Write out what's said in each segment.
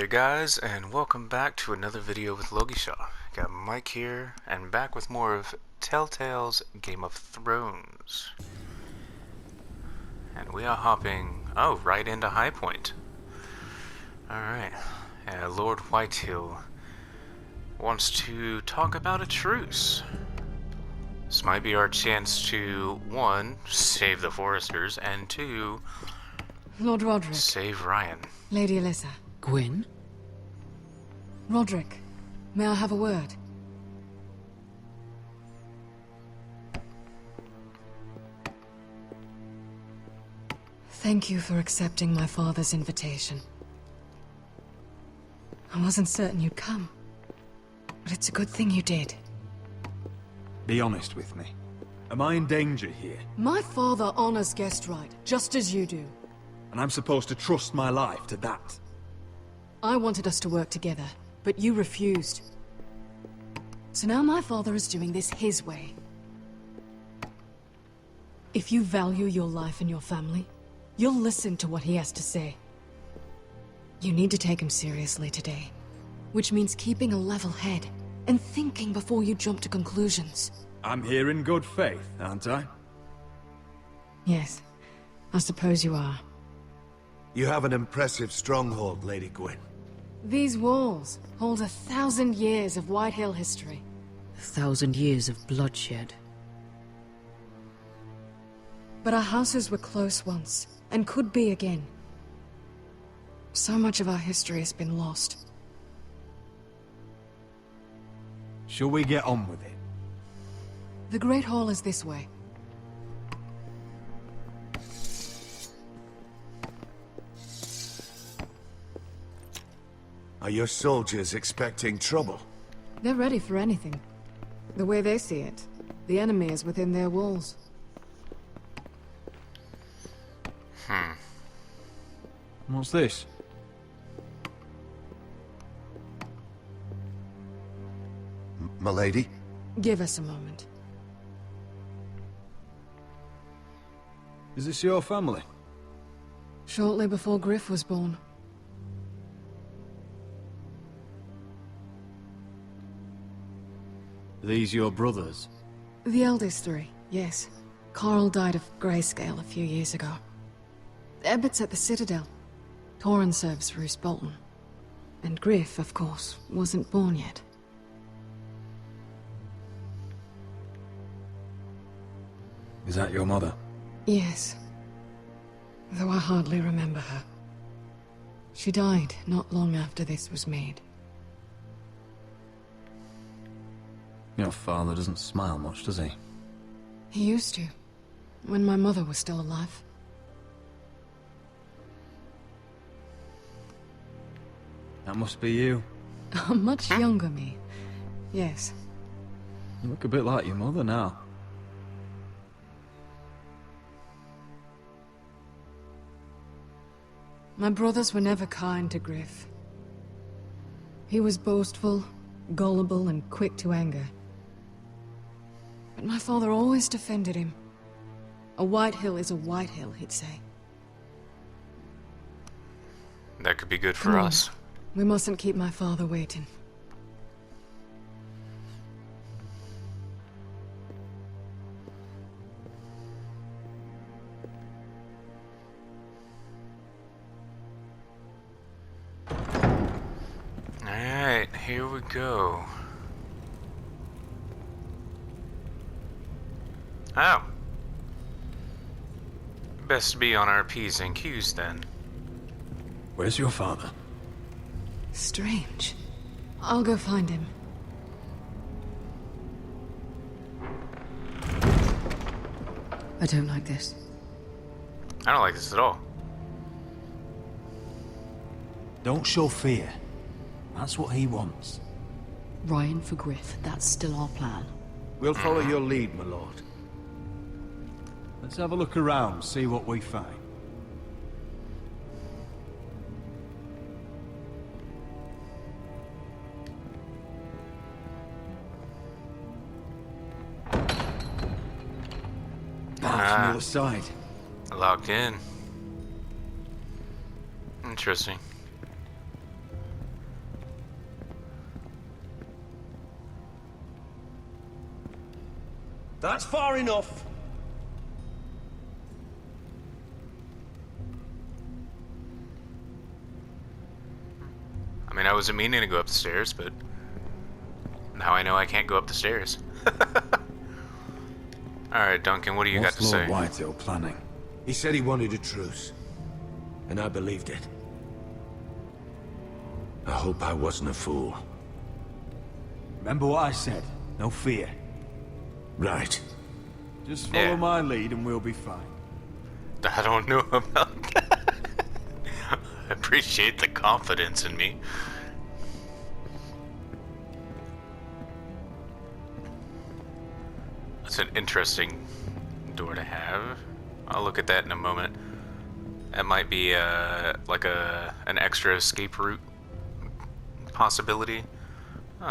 there guys, and welcome back to another video with Logishaw. Got Mike here, and back with more of TellTale's Game of Thrones. And we are hopping, right into High Point. Alright, Lord Whitehill wants to talk about a truce. This might be our chance to, 1, save the Foresters, and 2, Lord Roderick. save Ryan. Lady Alyssa. Gwyn? Roderick, may I have a word? Thank you for accepting my father's invitation. I wasn't certain you'd come, but it's a good thing you did. Be honest with me. Am I in danger here? My father honors guest right, just as you do. And I'm supposed to trust my life to that? I wanted us to work together, but you refused. So now my father is doing this his way. If you value your life and your family, you'll listen to what he has to say. You need to take him seriously today, which means keeping a level head and thinking before you jump to conclusions. I'm here in good faith, aren't I? Yes, I suppose you are. You have an impressive stronghold, Lady Gwyn. These walls hold 1,000 years of Whitehill history. 1,000 years of bloodshed. But our houses were close once, and could be again. So much of our history has been lost. Shall we get on with it? The Great Hall is this way. Are your soldiers expecting trouble? They're ready for anything. The way they see it, the enemy is within their walls. What's this? Milady? Give us a moment. Is this your family? Shortly before Griff was born. Are these your brothers? The eldest three, yes. Carl died of grayscale a few years ago. Ebbett's at the Citadel. Torrhen serves Roose Bolton. And Griff, of course, wasn't born yet. Is that your mother? Yes. Though I hardly remember her. She died not long after this was made. Your father doesn't smile much, does he? He used to, when my mother was still alive. That must be you. A much younger me. Yes. You look a bit like your mother now. My brothers were never kind to Griff. He was boastful, gullible, and quick to anger. But my father always defended him. A Whitehill is a Whitehill, he'd say. That could be good for Come on. us. We mustn't keep my father waiting. Alright, here we go. Oh. Best to be on our P's and Q's then. Where's your father? Strange. I'll go find him. I don't like this. I don't like this at all. Don't show fear. That's what he wants. Ryan for Griff, that's still our plan. We'll follow your lead, my lord. Let's have a look around, see what we find. From the other side. Locked in. Interesting. That's far enough. I mean, I wasn't meaning to go up the stairs, but now I know I can't go up the stairs. Alright, Duncan, what do you got to What's Lord say? Whitetail planning? He said he wanted a truce, and I believed it. I hope I wasn't a fool. Remember what I said? No fear. Right. Just follow Yeah. my lead and we'll be fine. I don't know about that. I appreciate the confidence in me. That's an interesting door to have. I'll look at that in a moment. That might be like an extra escape route possibility.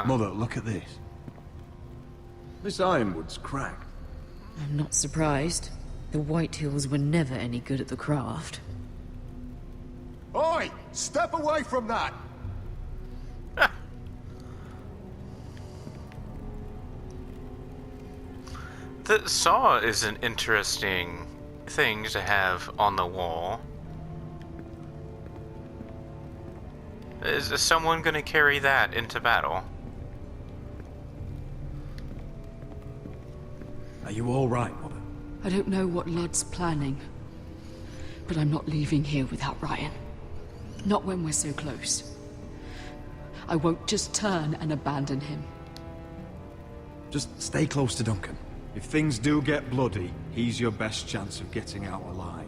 Mother, look at this. This ironwood's cracked. I'm not surprised. The Whitehills were never any good at the craft. Oi! Step away from that! The saw is an interesting thing to have on the wall. Is someone going to carry that into battle? Are you all right, Mother? I don't know what Ludd's planning, but I'm not leaving here without Ryan. Not when we're so close. I won't just turn and abandon him. Just stay close to Duncan. If things do get bloody, he's your best chance of getting out alive.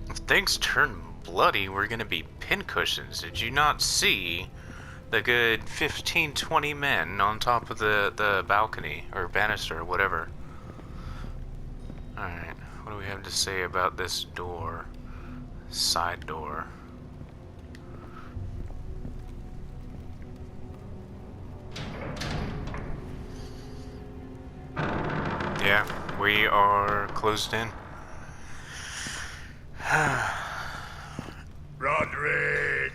If things turn bloody, we're going to be pincushions. Did you not see the good 15, 20 men on top of the balcony, or banister, or whatever? Alright, what do we have to say about this door? Side door. Yeah, we are closed in. Roderick!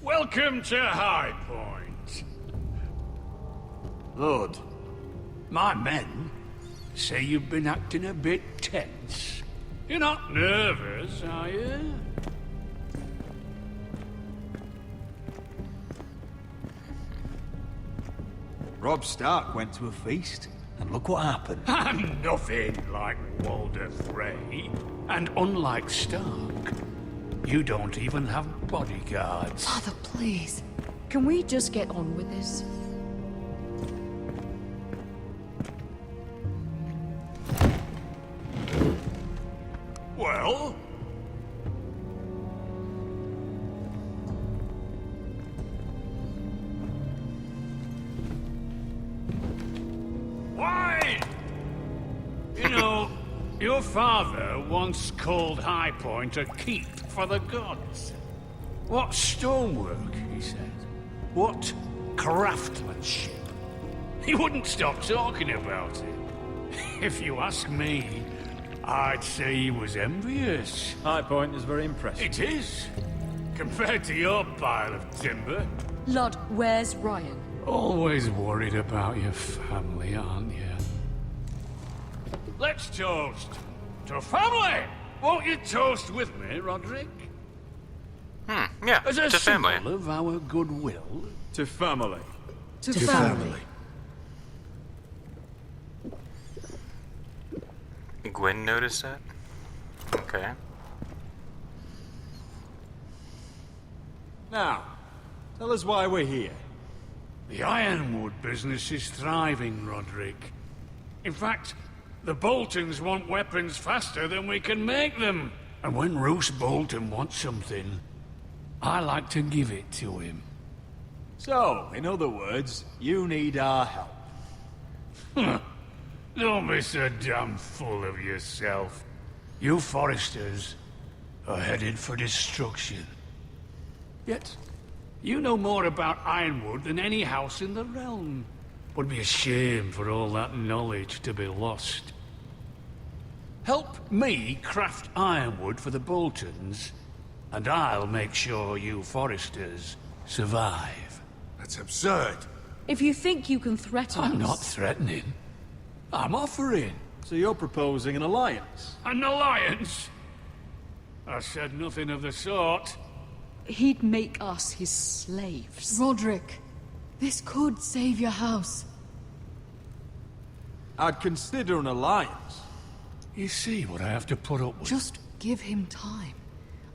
Welcome to High Point. Lord, My men say you've been acting a bit tense. You're not nervous, are you? Robb Stark went to a feast, and look what happened. I'm nothing like Walder Frey. And unlike Stark, you don't even have bodyguards. Father, please. Can we just get on with this? Well? Why? You know, your father once called High Point a keep for the gods. What stonework, he said. What craftsmanship. He wouldn't stop talking about it. If you ask me, I'd say he was envious. High Point is very impressive. It is. Compared to your pile of timber. Ludd, where's Ryan? Always worried about your family, aren't you? Let's toast to family! Won't you toast with me, Roderick? Yeah, As a to family. symbol of our goodwill. To family. To Family. Gwen noticed that? Okay. Now, tell us why we're here. The ironwood business is thriving, Roderick. In fact, the Boltons want weapons faster than we can make them. And when Roose Bolton wants something, I like to give it to him. So, in other words, you need our help. Don't be so damn full of yourself. You Foresters are headed for destruction. Yet, you know more about Ironwood than any house in the realm. Would be a shame for all that knowledge to be lost. Help me craft ironwood for the Boltons, and I'll make sure you Foresters survive. That's absurd. If you think you can threaten us... I'm not threatening. I'm offering. So you're proposing an alliance? An alliance? I said nothing of the sort. He'd make us his slaves. Roderick, this could save your house. I'd consider an alliance. You see what I have to put up with? Just give him time.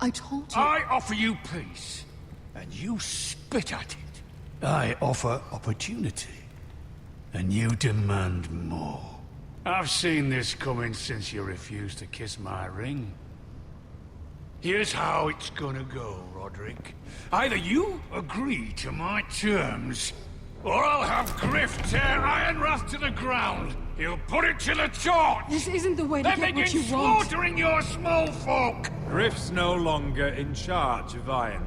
I told you... I offer you peace, and you spit at it. I offer opportunity, and you demand more. I've seen this coming since you refused to kiss my ring. Here's how it's gonna go, Roderick. Either you agree to my terms, or I'll have Griff tear Ironwrath to the ground. He'll put it to the torch. This isn't the way to Then get what begin you want. slaughtering your small folk. Griff's no longer in charge of Ironwrath.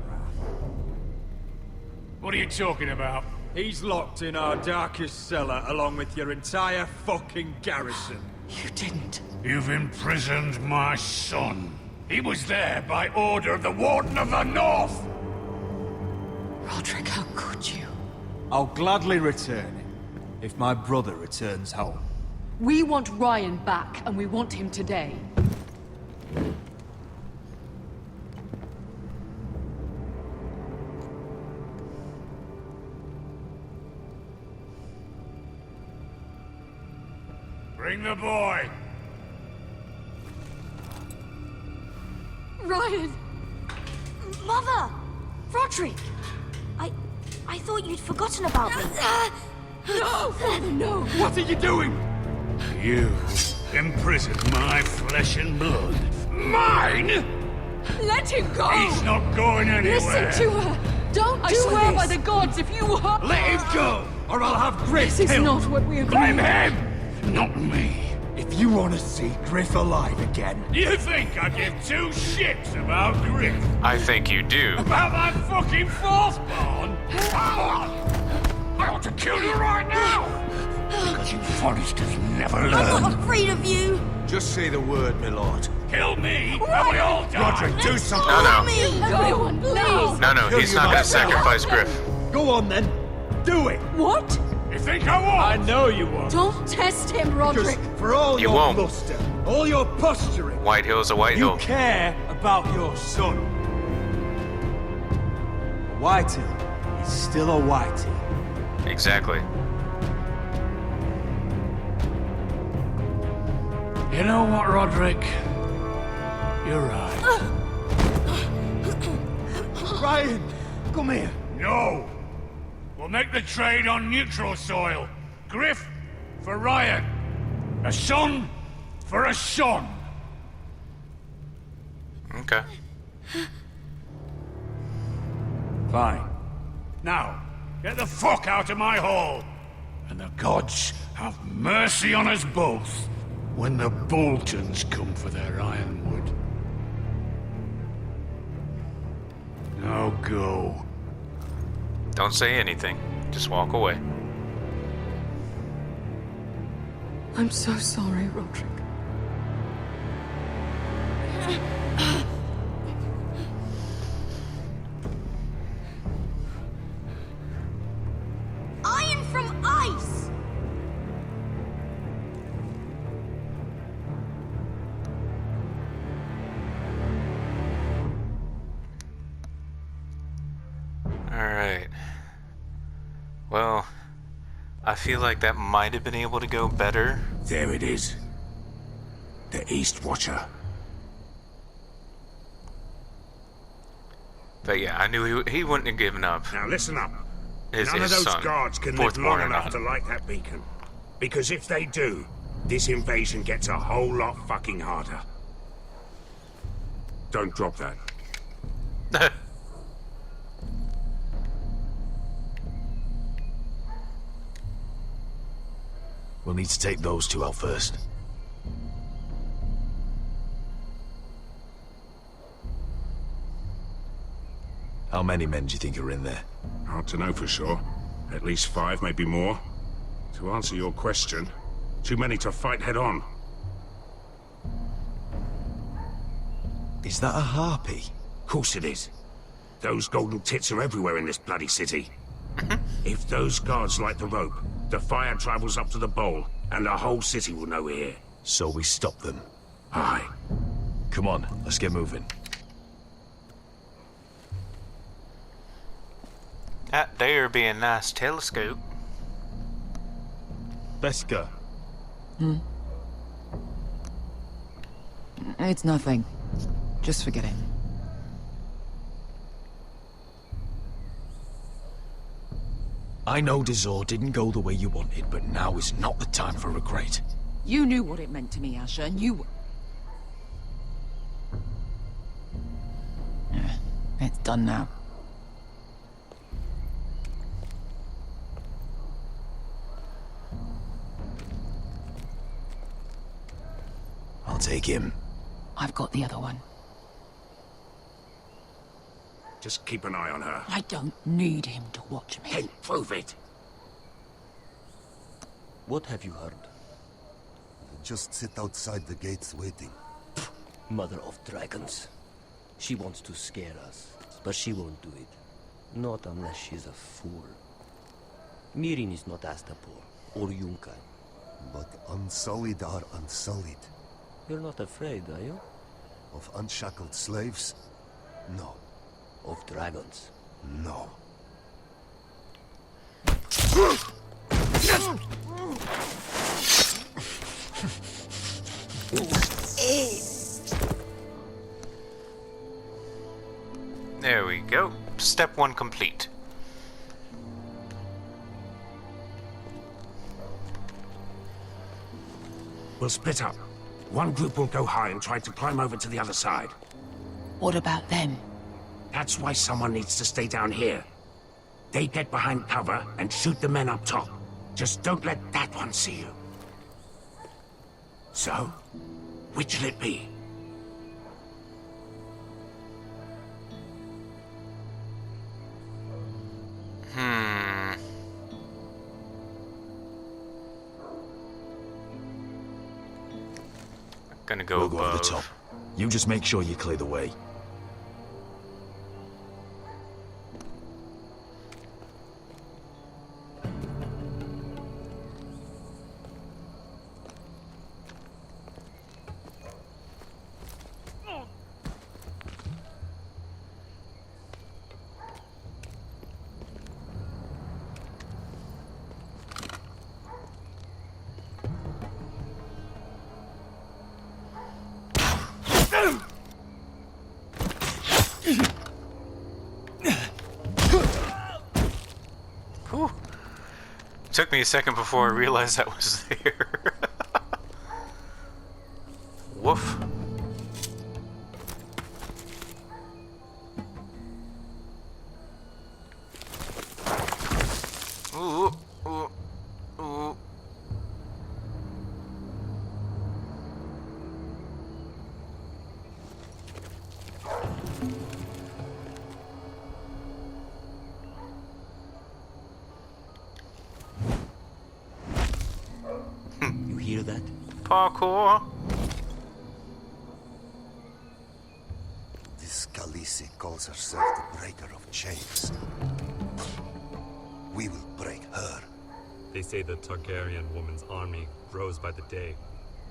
What are you talking about? He's locked in our darkest cellar along with your entire fucking garrison. You didn't. You've imprisoned my son. He was there by order of the Warden of the North. Roderick, how could you? I'll gladly return him, if my brother returns home. We want Ryan back, and we want him today. Bring the boy. Ryan! Mother! Roderick! I thought you'd forgotten about me. No! No! What are you doing? You imprisoned my flesh and blood. Mine? Let him go! He's not going anywhere. Listen to her! Don't I do swear this! by the gods, if you hurt... Let him go, or I'll have Griff This is killed. not what we agreed. Blame him, not me. If you want to see Griff alive again, You think I give two shits about Griff? I think you do. About my fucking fourthborn? I ought to kill you right now! Because you Forresters never I'm learn. not afraid of you! just say the word, my lord. Kill me, and we all die! Roderick, do something. No, no. Me! Everyone, please! No, Kill he's you not gonna myself. sacrifice Griff. Go on then. Do it. What? You think I won't? I know you won't. Don't test him, Because Roderick! for all You your won't. bluster, all your posturing, White Hill's a White you Hill. care about your son. A Whitehill is still a Whitehill. Exactly. You know what, Roderick? You're right. Ryan, come here. No! We'll make the trade on neutral soil. Griff for Ryan. A son for a son. Okay. Fine. Now, get the fuck out of my hall. And the gods have mercy on us both when the Boltons come for their ironwood. Now go. Don't say anything. Just walk away. I'm so sorry, Roderick. Iron from ice! Alright. Well, I feel like that might have been able to go better. There it is. The East Watcher. But yeah, I knew he wouldn't have given up. Now listen up. His None of those son, guards can live fourthborn long or enough not. to light that beacon. Because if they do, this invasion gets a whole lot fucking harder. Don't drop that. We'll need to take those two out first. How many men do you think are in there? Hard to know for sure. At least 5, maybe more. To answer your question, too many to fight head on. Is that a harpy? Of course it is. Those golden tits are everywhere in this bloody city. If those guards light the rope, the fire travels up to the bowl, and the whole city will know we're here. So we stop them. Aye. Come on, let's get moving. That there be a nice telescope. Beska. It's nothing. Just forget it. I know Dazor didn't go the way you wanted, but now is not the time for regret. You knew what it meant to me, Asher, and you... It's done now. I'll take him. I've got the other one. Just keep an eye on her. I don't need him to watch me. Hey, prove it. What have you heard? Just sit outside the gates waiting. Mother of dragons. She wants to scare us, but she won't do it. Not unless she's a fool. Mirin is not Astapor or Yunkai. But unsullied are unsullied. You're not afraid, are you? Of unshackled slaves? No. Of dragons? No. There we go. Step 1 complete. We'll split up. One group will go high and try to climb over to the other side. What about them? That's why someone needs to stay down here. They get behind cover and shoot the men up top. Just don't let that one see you. So, which'll it be? Gonna go We'll go above. over the top. You just make sure you clear the way. Whew. Took me a second before I realized that was there. Woof. Ooh, ooh, ooh. You hear that? Parkour. This Khaleesi calls herself the breaker of chains. We will break her. They say the Targaryen woman's army grows by the day.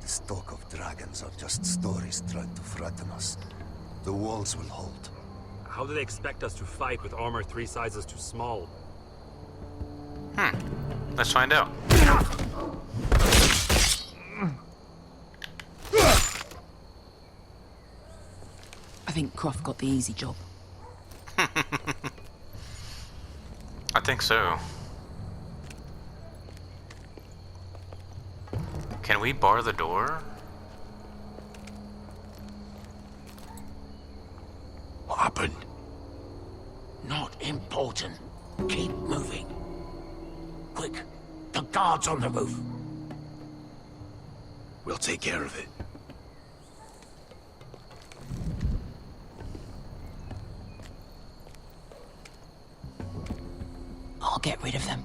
This talk of dragons are just stories trying to frighten us. The walls will hold. How do they expect us to fight with armor 3 sizes too small? Let's find out. I think Croft got the easy job. I think so. Can we bar the door? What happened? Not important. Keep moving. Quick, the guards on the roof. We'll take care of it. I'll get rid of them.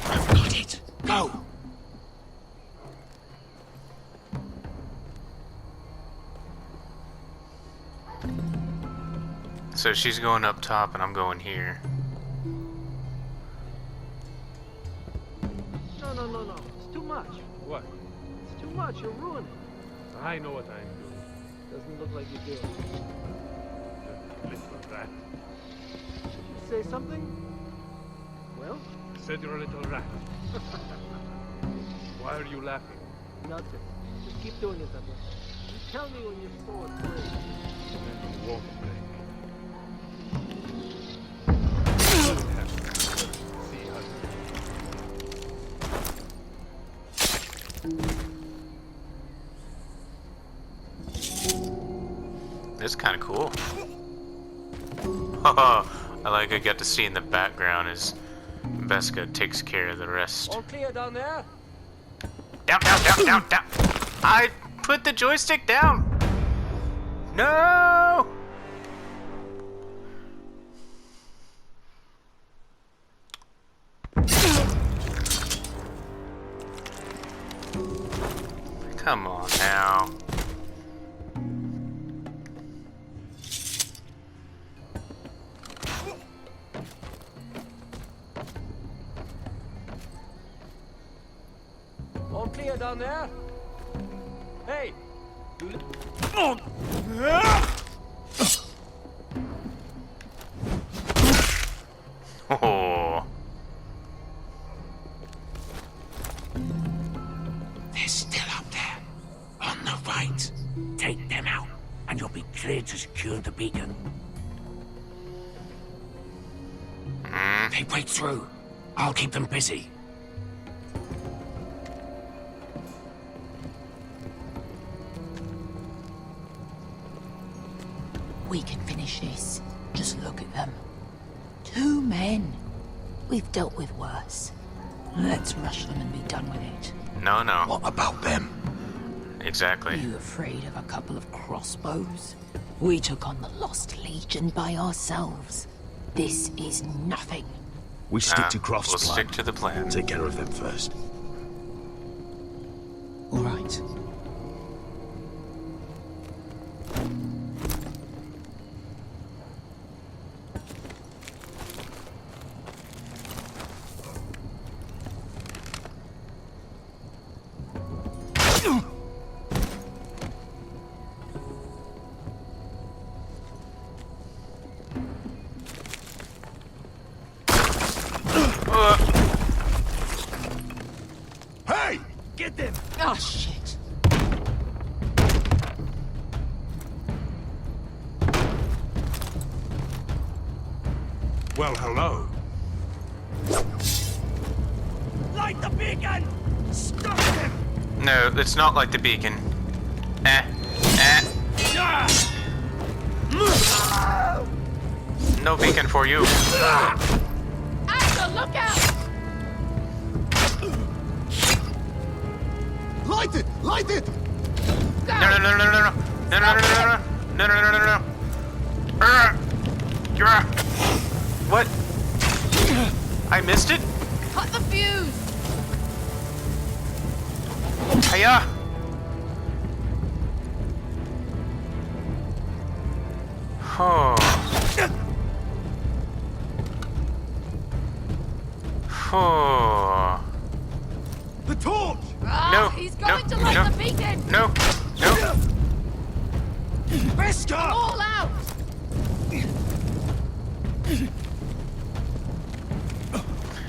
I've got it. Go! So she's going up top and I'm going here. No. It's too much. What? It's too much. You're ruining. I know what I'm doing. Doesn't look like you do. Little rat. You say something? Well? I said you're a little rat. Why are you laughing? Nothing. Just keep doing it that way. You tell me when your sword breaks. Then you won't break. See how It's kind of cool. I like I got to see in the background as Veska takes care of the rest. All clear down there? Down. I put the joystick down. No. Come on now. All clear down there? Hey! Oh. They're still up there. On the right. Take them out, and you'll be clear to secure the beacon. They break through. I'll keep them busy. We can finish this. Just look at them. 2 men. We've dealt with worse. Let's rush them and be done with it. No. What about them? Exactly. You afraid of a couple of crossbows? We took on the Lost Legion by ourselves. This is nothing. We stick to Croft's We'll plan. stick to the plan. Take care of them first. All right. Hey! Get them! Oh, shit. Well, hello. Light the beacon! Stop them! No, it's not like the beacon. No beacon for you. Axel, look out! Light it! Light it! No. What? I missed it? Cut the fuse! Hiya! Oh. Oh. The torch! No, He's going to light the beacon! No. Veska! All out!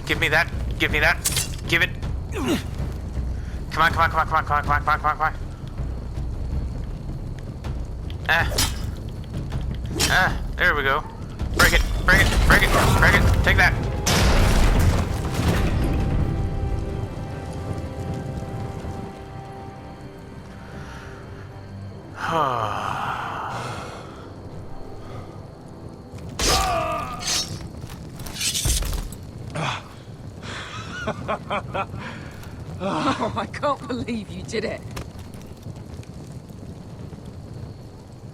Give me that. Give it. Come on. There we go. Break it. Take that. Oh, I can't believe you did it.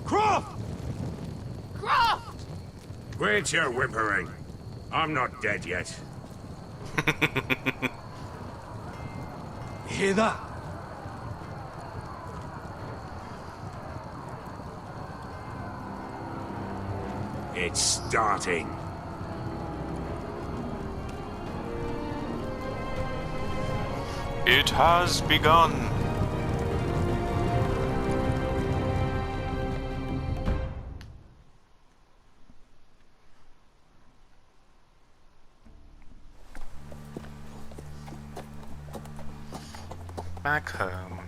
Croft! Croft! Quit your whimpering. I'm not dead yet. Hear that? It's starting. It has begun. Back home.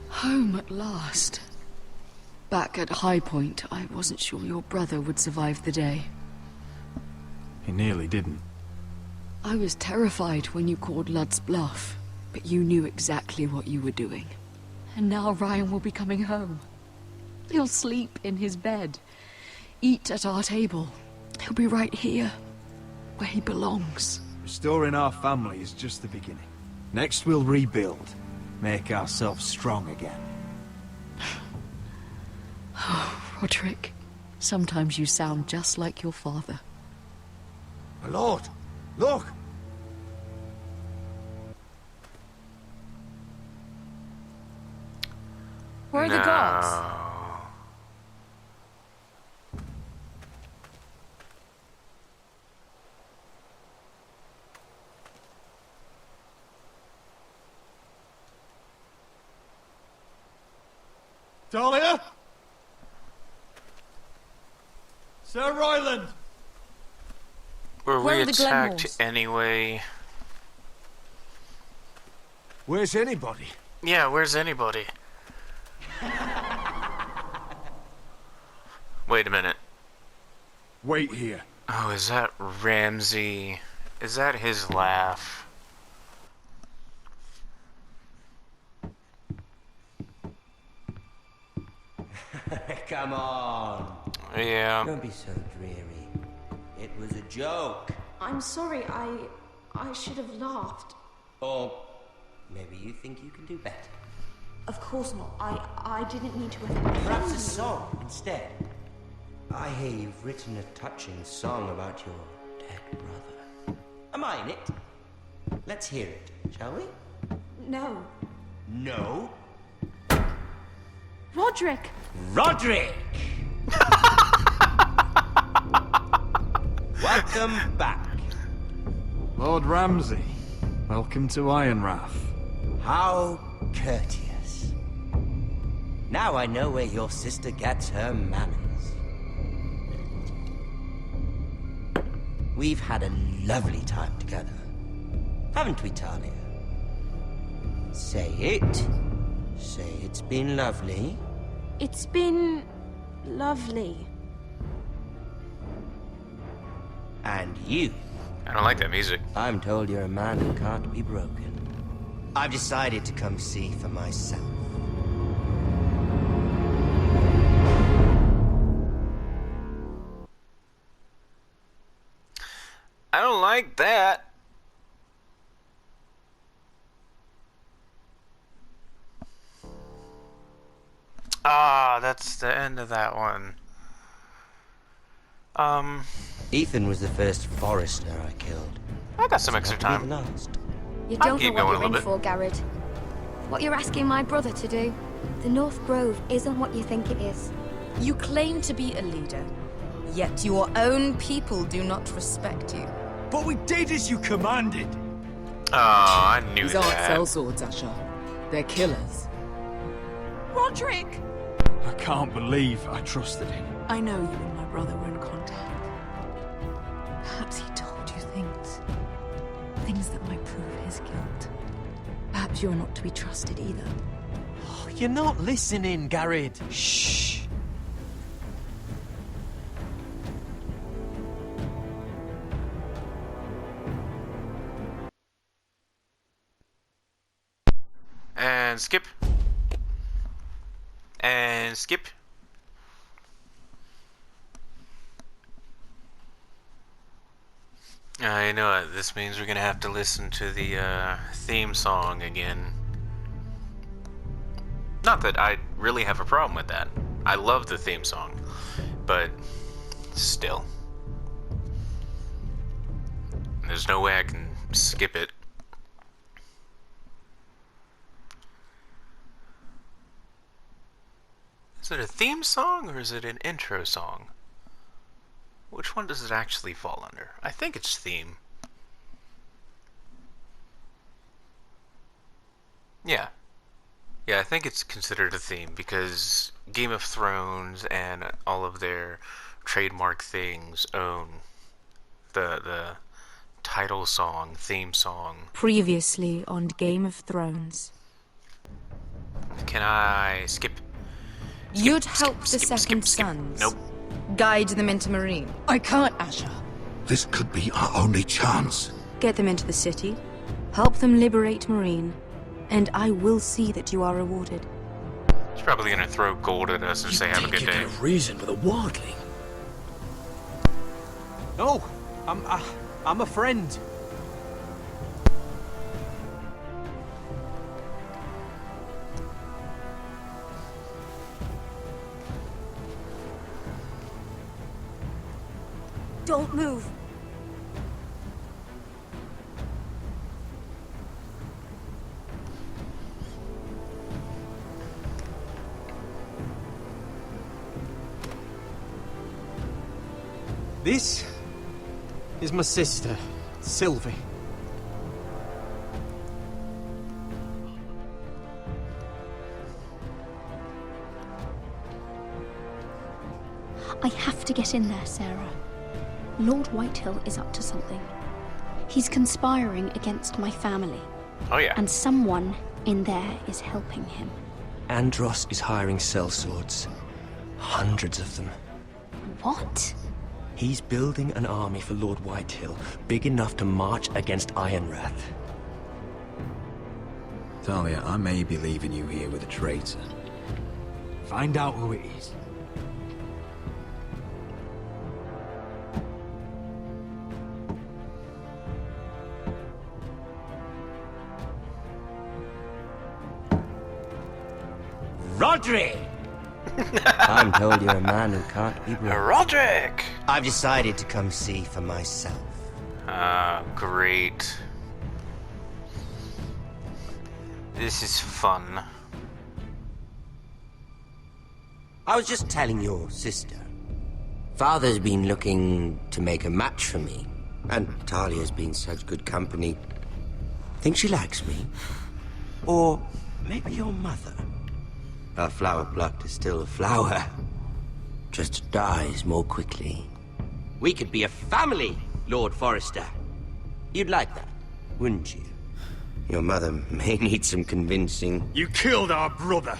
Home at last. Back at High Point, I wasn't sure your brother would survive the day. He nearly didn't. I was terrified when you called Lud's bluff, but you knew exactly what you were doing. And now Ryan will be coming home. He'll sleep in his bed, eat at our table. He'll be right here, where he belongs. Restoring our family is just the beginning. Next we'll rebuild, make ourselves strong again. Oh, Roderick, sometimes you sound just like your father. My lord, look! Where are the guards? Talia? Sir Ryland! Were Where we are the attacked Glenmores? anyway? Where's anybody? Yeah, where's anybody? Wait a minute. Wait here. Oh, is that Ramsey? Is that his laugh? Come on. Yeah. Don't be so dreary. It was a joke. I'm sorry, I should have laughed. Or maybe you think you can do better. Of course not. I didn't mean to Perhaps offend a you. song instead. I hear you've written a touching song about your dead brother. Am I in it? Let's hear it, shall we? No. No? Roderick! Roderick! Welcome back. Lord Ramsay, welcome to Ironrath. How courteous. Now I know where your sister gets her manners. We've had a lovely time together. Haven't we, Talia? Say it. Say it's been lovely. It's been lovely. And you. I don't like that music. I'm told you're a man who can't be broken. I've decided to come see for myself. I don't like that. Ah, that's the end of that one. Ethan was the first forester I killed. I got some extra Not to be time. the last. You I'll don't know keep what going a you're little in bit. for, Garrett. What you're asking my brother to do. The North Grove isn't what you think it is. You claim to be a leader, yet your own people do not respect you. But we did as you commanded. Oh, I knew These aren't that. sellswords, Asher. They're killers. Roderick! I can't believe I trusted him. I know you and my brother were in contact. Perhaps he told you things. Things that might prove his guilt. Perhaps you're not to be trusted either. Oh, you're not listening, Garrett. Shh. And skip. And skip. I know it. This means we're gonna have to listen to the theme song again. Not that I really have a problem with that. I love the theme song, but still. There's no way I can skip it. Is it a theme song or is it an intro song? Which one does it actually fall under? I think it's theme. Yeah. Yeah, I think it's considered a theme because Game of Thrones and all of their trademark things own the title song, theme song. Previously on Game of Thrones. Can I skip? You'd help the Second Sons. Nope. Guide them into Marine. I can't, Asher. This could be our only chance. Get them into the city, help them liberate Marine, and I will see that you are rewarded. He's probably gonna throw gold at us and say have a good day. Reason with a wardling. No, I'm a friend. Don't move. This is my sister, Sylvie. I have to get in there, Sarah. Lord Whitehill is up to something. He's conspiring against my family. Oh yeah. And someone in there is helping him. Andros is hiring sellswords. Hundreds of them. What? He's building an army for Lord Whitehill, big enough to march against Ironrath. Talia, I may be leaving you here with a traitor. Find out who it is. Roderick! I'm told you're a man who can't be broken. Roderick! I've decided to come see for myself. Ah, great. This is fun. I was just telling your sister. Father's been looking to make a match for me, and Talia's been such good company. Think she likes me? Or maybe your mother? A flower plucked is still a flower. Just dies more quickly. We could be a family, Lord Forrester. You'd like that, wouldn't you? Your mother may need some convincing. You killed our brother.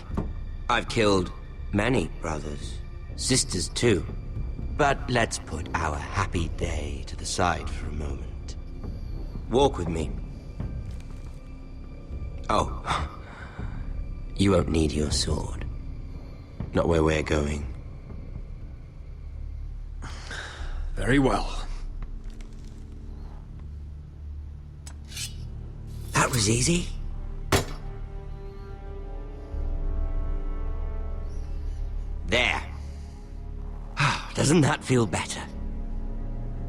I've killed many brothers, sisters too. But let's put our happy day to the side for a moment. Walk with me. Oh, you won't need your sword. Not where we're going. Very well. That was easy. There. Doesn't that feel better?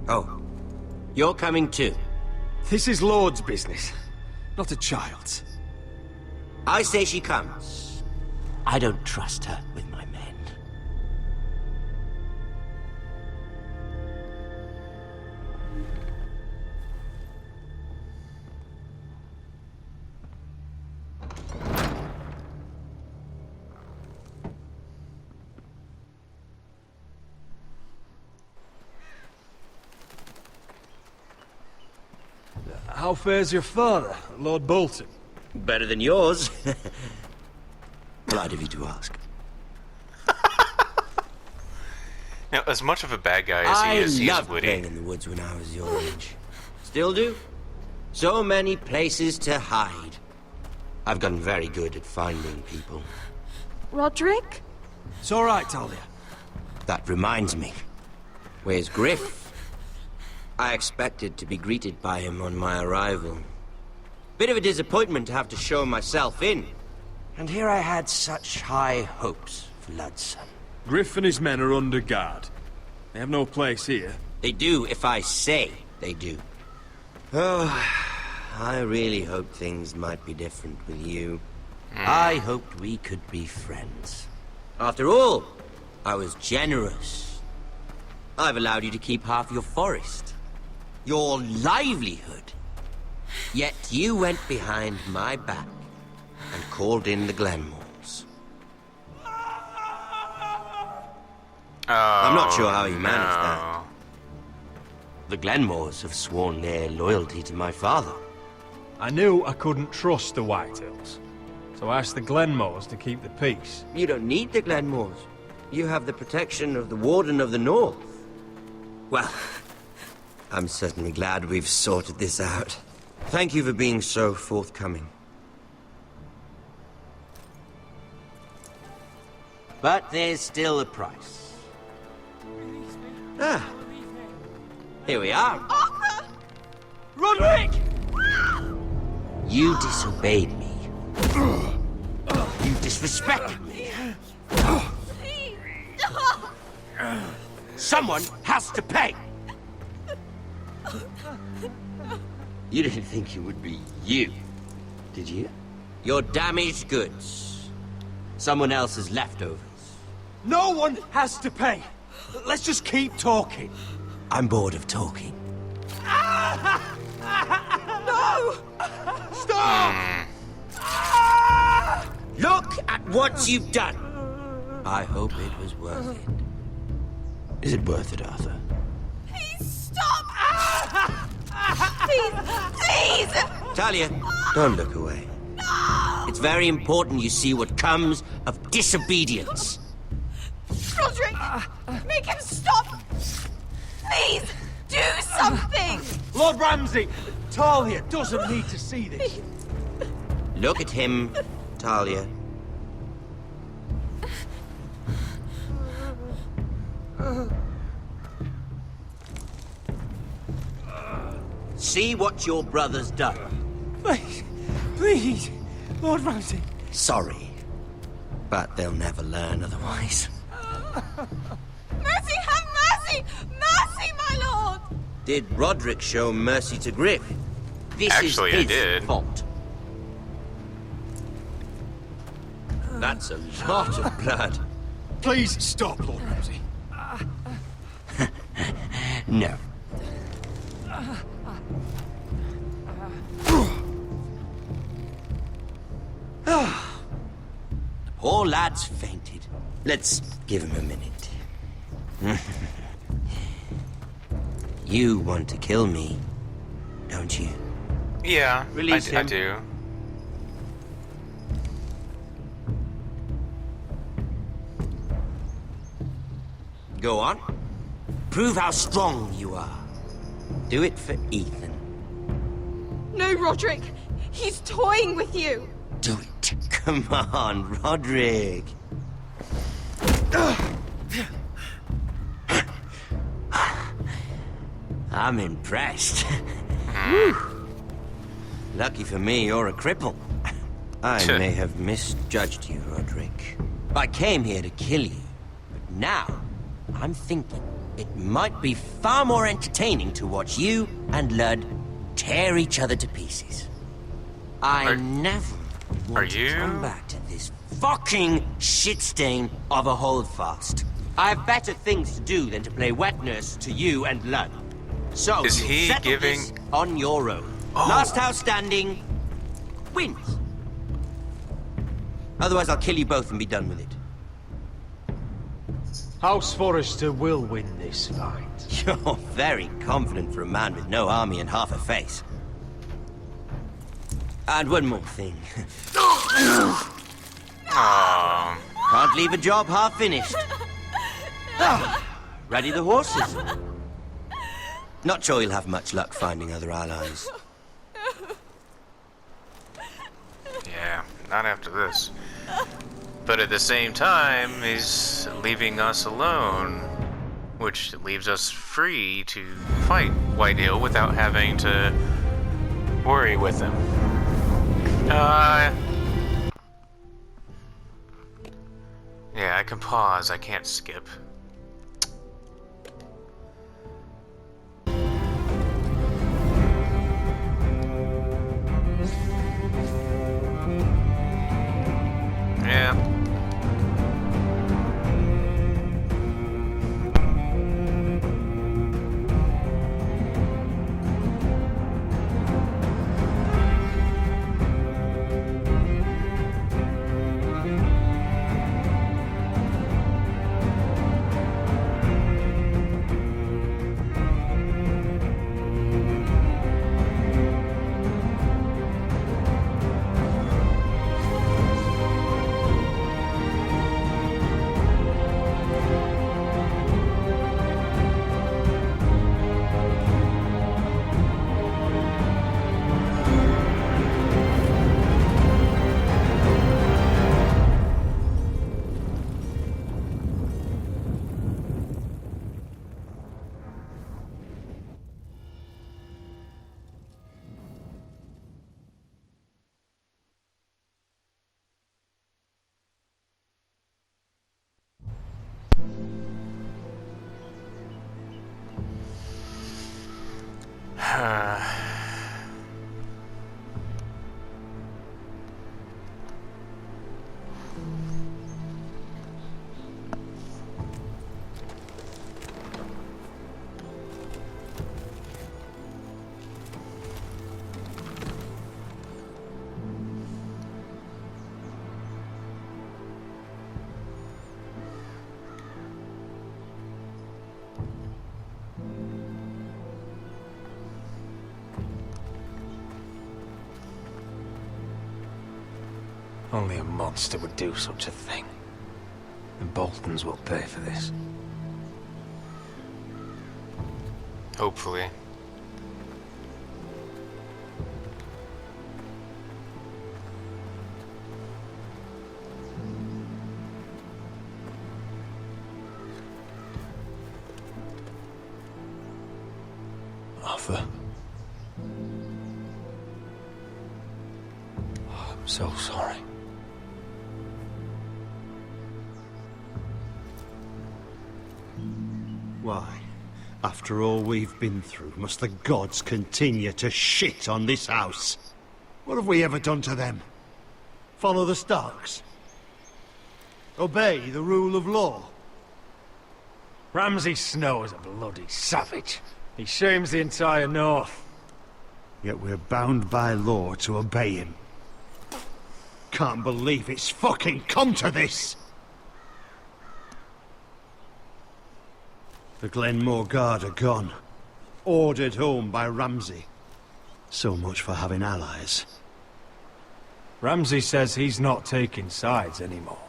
Oh, you're coming too. This is Lord's business, not a child's. I say she comes. I don't trust her with my men. How fares your father, Lord Bolton? Better than yours. Polite of you to ask. Now, as much of a bad guy as he is, I he's loved witty. playing in the woods when I was your age. Still do. So many places to hide. I've gotten very good at finding people. Roderick? It's all right, Talia. That reminds me. Where's Griff? I expected to be greeted by him on my arrival. Bit of a disappointment to have to show myself in. And here I had such high hopes for Ludson. Griff and his men are under guard. They have no place here. They do if I say they do. Oh, I really hoped things might be different with you. I hoped we could be friends. After all, I was generous. I've allowed you to keep half your forest. Your livelihood. Yet you went behind my back and called in the Glenmores. I'm not sure how you managed that. The Glenmores have sworn their loyalty to my father. I knew I couldn't trust the Whitehills, so I asked the Glenmores to keep the peace. You don't need the Glenmores. You have the protection of the Warden of the North. Well, I'm certainly glad we've sorted this out. Thank you for being so forthcoming. But there's still a price. Ah, here we are. Arthur! Roderick! You disobeyed me. You disrespected me. Someone has to pay! You didn't think it would be you, did you? Your damaged goods. Someone else's leftovers. No one has to pay. Let's just keep talking. I'm bored of talking. No! Stop! Look at what you've done! I hope it was worth it. Is it worth it, Arthur? Please stop! Please! Please! Talia, don't look away. No! It's very important you see what comes of disobedience. Roderick! Make him stop! Please! Do something! Lord Ramsay, Talia doesn't need to see this. Look at him, Talia. See what your brother's done. Please, please, Lord Ramsay. Sorry, but they'll never learn otherwise. Mercy, have mercy! Mercy, my lord! Did Roderick show mercy to Griff? This Actually, is I his did. fault. That's a lot of blood. Please stop, Lord Ramsay. No. The poor lad's fainted. Let's give him a minute. You want to kill me, don't you? Yeah, Release I him. do. Go on. Prove how strong you are. Do it for Ethan. No, Roderick! He's toying with you! Do it. Come on, Roderick. I'm impressed. Whew. Lucky for me, you're a cripple. I may have misjudged you, Roderick. I came here to kill you, but now I'm thinking it might be far more entertaining to watch you and Ludd tear each other to pieces. I never want to come back to this fucking shit stain of a holdfast. I have better things to do than to play wet nurse to you and Ludd. So Is you'll he settle giving- this on your own. Oh. Last house standing wins. Otherwise, I'll kill you both and be done with it. House Forrester will win this fight. You're very confident for a man with no army and half a face. And one more thing. Can't leave a job half finished. Ready the horses? Not sure you'll have much luck finding other allies. Yeah, not after this. But at the same time, he's leaving us alone, which leaves us free to fight Whitehill without having to worry with him. Yeah, I can pause, I can't skip. Yeah. Only a monster would do such a thing. The Boltons will pay for this. Hopefully. Arthur. Oh, I'm so sorry. Why? After all we've been through, must the gods continue to shit on this house? What have we ever done to them? Follow the Starks? Obey the rule of law? Ramsay Snow is a bloody savage. He shames the entire North. Yet we're bound by law to obey him. Can't believe it's fucking come to this! The Glenmore Guard are gone. Ordered home by Ramsay. So much for having allies. Ramsay says he's not taking sides anymore.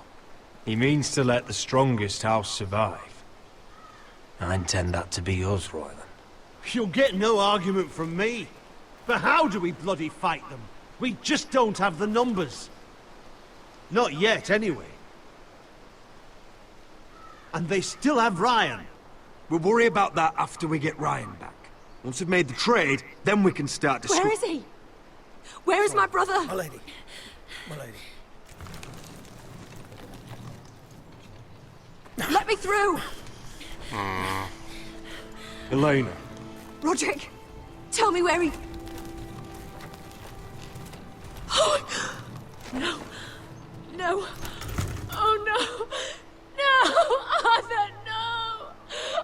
He means to let the strongest house survive. I intend that to be us, Royland. You'll get no argument from me. But how do we bloody fight them? We just don't have the numbers. Not yet, anyway. And they still have Ryan. We'll worry about that after we get Ryan back. Once we've made the trade, then we can start discussing. Where is he? Where is my brother? My lady. My lady. Let me through! Elena. Roderick, tell me where he... Oh, no. No. Oh, no. No! Arthur, no!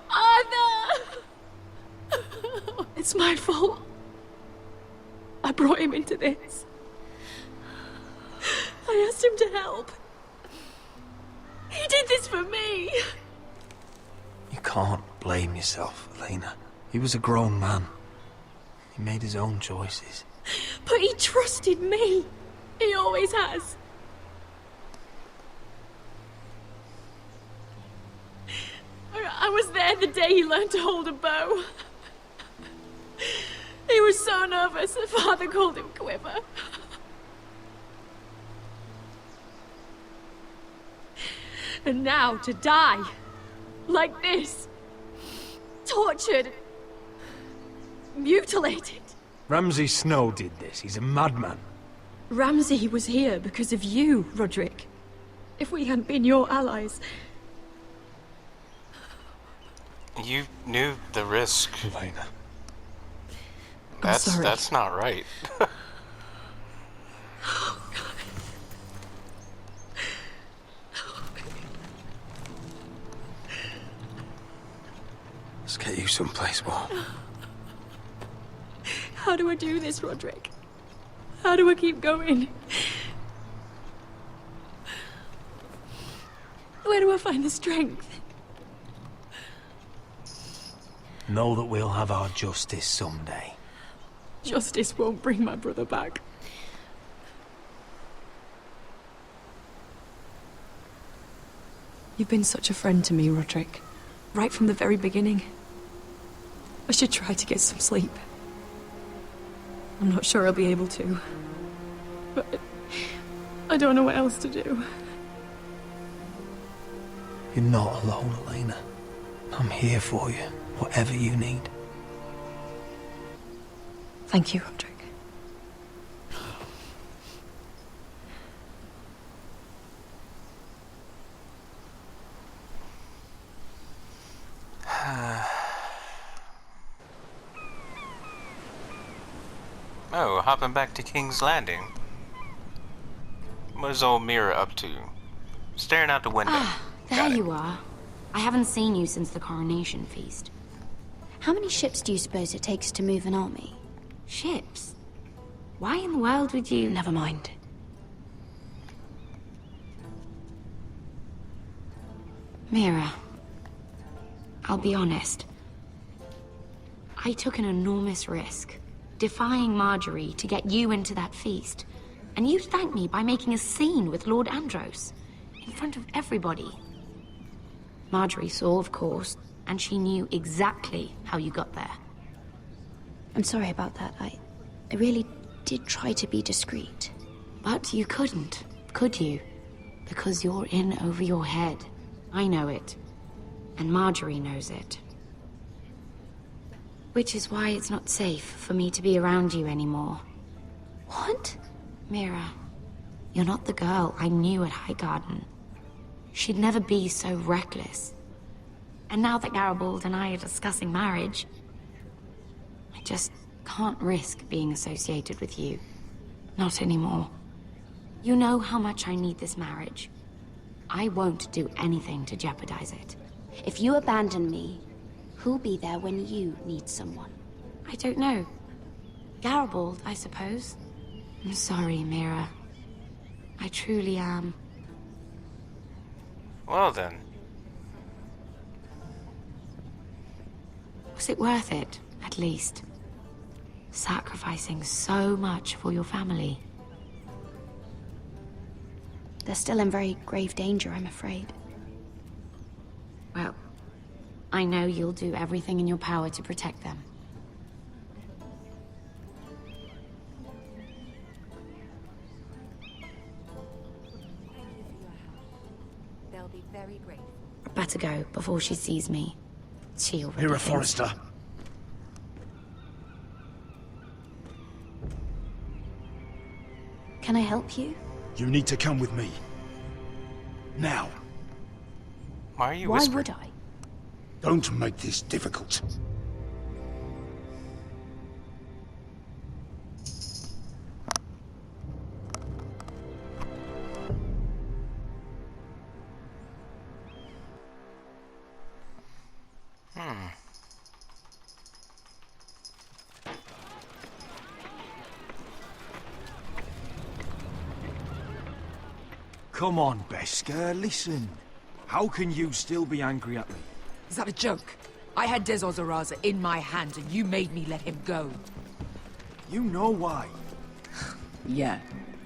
Arthur! It's my fault. I brought him into this. I asked him to help. He did this for me. You can't blame yourself, Elena. He was a grown man. He made his own choices. But he trusted me. He always has. I was there the day he learned to hold a bow. He was so nervous that Father called him Quiver. And now to die. Like this. Tortured. Mutilated. Ramsay Snow did this. He's a madman. Ramsay was here because of you, Roderick. If we hadn't been your allies... You knew the risk. Elena. That's not right. Let's get you someplace warm. How do I do this, Roderick? How do I keep going? Where do I find the strength? Know that we'll have our justice someday. Justice won't bring my brother back. You've been such a friend to me, Roderick. Right from the very beginning. I should try to get some sleep. I'm not sure I'll be able to. But I don't know what else to do. You're not alone, Elena. I'm here for you, whatever you need. Thank you, Roderick. Oh, hopping back to King's Landing. What is old Mira up to? Staring out the window. Ah, there you are. I haven't seen you since the coronation feast. How many ships do you suppose it takes to move an army? Ships? Why in the world would you... Never mind. Mira, I'll be honest. I took an enormous risk, defying Marjorie to get you into that feast, and you thank me by making a scene with Lord Andros, in front of everybody. Marjorie saw, of course, and she knew exactly how you got there. I'm sorry about that. I really did try to be discreet. But you couldn't, could you? Because you're in over your head. I know it. And Marjorie knows it. Which is why it's not safe for me to be around you anymore. What? Mira, you're not the girl I knew at Highgarden. She'd never be so reckless. And now that Garibald and I are discussing marriage, I just can't risk being associated with you. Not anymore. You know how much I need this marriage. I won't do anything to jeopardize it. If you abandon me, who'll be there when you need someone? I don't know. Garibald, I suppose. I'm sorry, Mira. I truly am. Well then. Was it worth it, at least? Sacrificing so much for your family. They're still in very grave danger, I'm afraid. Well, I know you'll do everything in your power to protect them. They'll be very grateful. I better go before she sees me. She already Mira thinks- Forrester. Can I help you? You need to come with me. Now. Why are you Why whispering? would I? Don't make this difficult. Come on, Beskar, listen. How can you still be angry at me? Is that a joke? I had Des Ozaraza in my hands and you made me let him go. You know why. Yeah,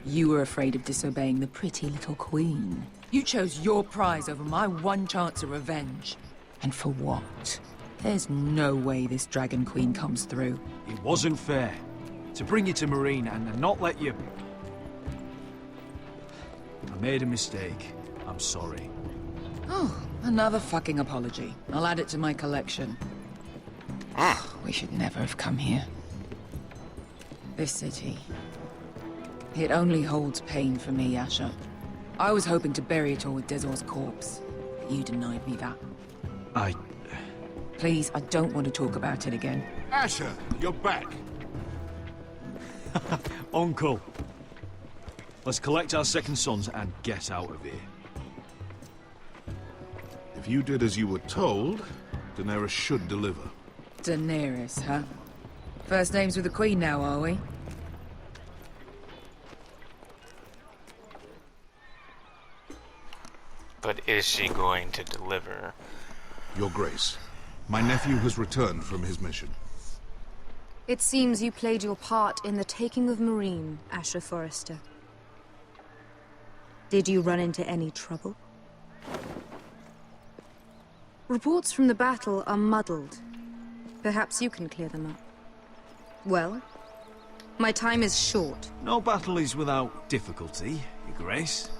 you were afraid of disobeying the pretty little queen. You chose your prize over my one chance of revenge. And for what? There's no way this Dragon Queen comes through. It wasn't fair. To bring you to Marine and not let you... I made a mistake. I'm sorry. Oh, another fucking apology. I'll add it to my collection. We should never have come here. This city. It only holds pain for me, Asher. I was hoping to bury it all with Dezor's corpse, but you denied me that. Please, I don't want to talk about it again. Asher, you're back. Uncle. Let's collect our second sons and get out of here. If you did as you were told, Daenerys should deliver. Daenerys, huh? First names with the Queen now, are we? But is she going to deliver? Your Grace, my nephew has returned from his mission. It seems you played your part in the taking of Marine, Asher Forrester. Did you run into any trouble? Reports from the battle are muddled. Perhaps you can clear them up. Well, my time is short. No battle is without difficulty, Your Grace.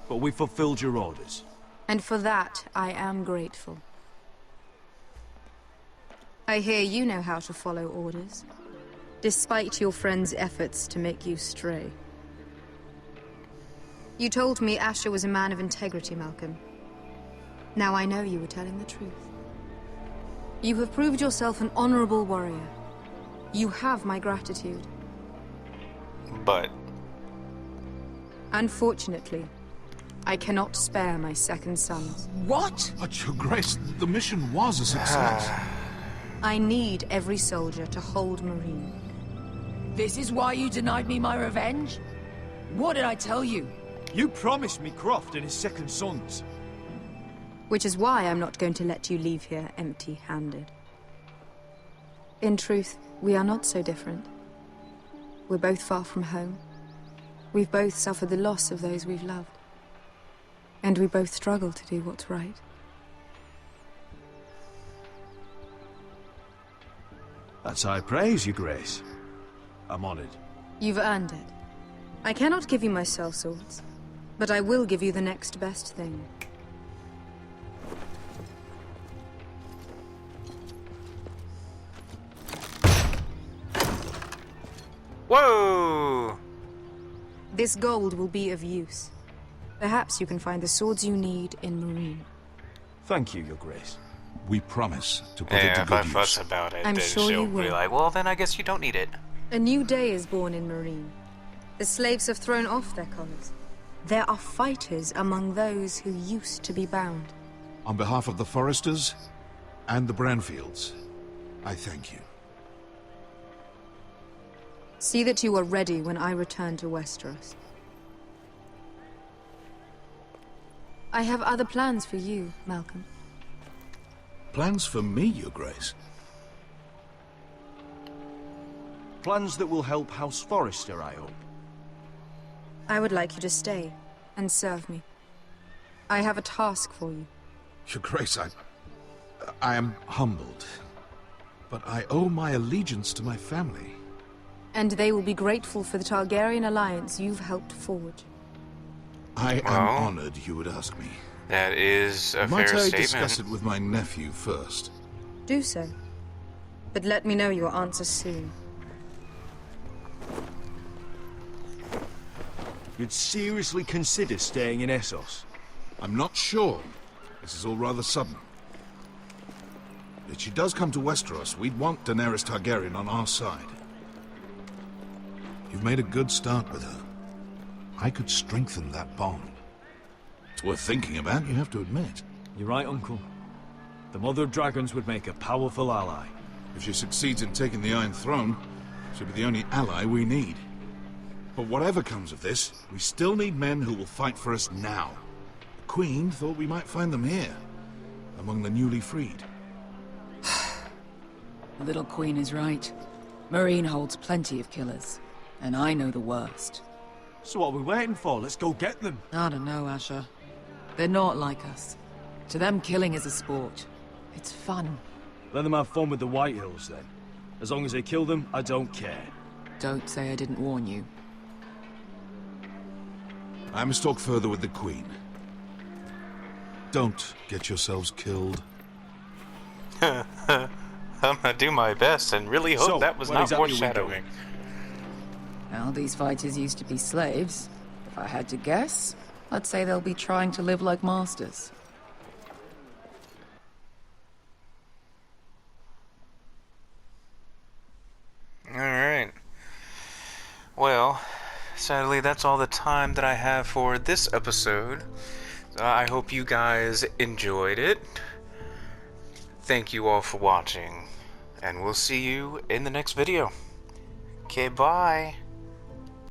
But we fulfilled your orders. And for that, I am grateful. I hear you know how to follow orders, despite your friend's efforts to make you stray. You told me Asher was a man of integrity, Malcolm. Now I know you were telling the truth. You have proved yourself an honorable warrior. You have my gratitude. But... Unfortunately, I cannot spare my second sons. What? But, Your Grace, the mission was a success. I need every soldier to hold Marine. This is why you denied me my revenge? What did I tell you? You promised me Croft and his second sons. Which is why I'm not going to let you leave here empty-handed. In truth, we are not so different. We're both far from home. We've both suffered the loss of those we've loved. And we both struggle to do what's right. That's high praise, Your Grace. I'm honored. You've earned it. I cannot give you my sellswords, but I will give you the next best thing. Whoa! This gold will be of use. Perhaps you can find the swords you need in Marine. Thank you, Your Grace. We promise to put it Yeah, to if I good fuss use. about it, I'm then sure she'll you be will. like, well, then I guess you don't need it. A new day is born in Marine. The slaves have thrown off their collars. There are fighters among those who used to be bound. On behalf of the Foresters and the Branfields, I thank you. See that you are ready when I return to Westeros. I have other plans for you, Malcolm. Plans for me, Your Grace? Plans that will help House Forrester, I hope. I would like you to stay and serve me. I have a task for you. Your Grace, I am humbled, but I owe my allegiance to my family. And they will be grateful for the Targaryen alliance you've helped forge. I Well, am honored you would ask me. That is a Might fair I statement. discuss it with my nephew first? Do so. But let me know your answer soon. You'd seriously consider staying in Essos? I'm not sure. This is all rather sudden. If she does come to Westeros, we'd want Daenerys Targaryen on our side. You've made a good start with her. I could strengthen that bond. It's worth thinking about, you have to admit. You're right, Uncle. The Mother of Dragons would make a powerful ally. If she succeeds in taking the Iron Throne, she'll be the only ally we need. But whatever comes of this, we still need men who will fight for us now. The Queen thought we might find them here, among the newly freed. The little queen is right. Marine holds plenty of killers, and I know the worst. So what are we waiting for? Let's go get them. I don't know, Asher. They're not like us. To them, killing is a sport. It's fun. Let them have fun with the Whitehills, then. As long as they kill them, I don't care. Don't say I didn't warn you. I must talk further with the Queen. Don't get yourselves killed. I'm gonna do my best and really hope So, that was what not exactly are we foreshadowing. Well, these fighters used to be slaves. If I had to guess, I'd say they'll be trying to live like masters. Alright. Well, sadly, that's all the time that I have for this episode. I hope you guys enjoyed it. Thank you all for watching, and we'll see you in the next video. Okay, bye.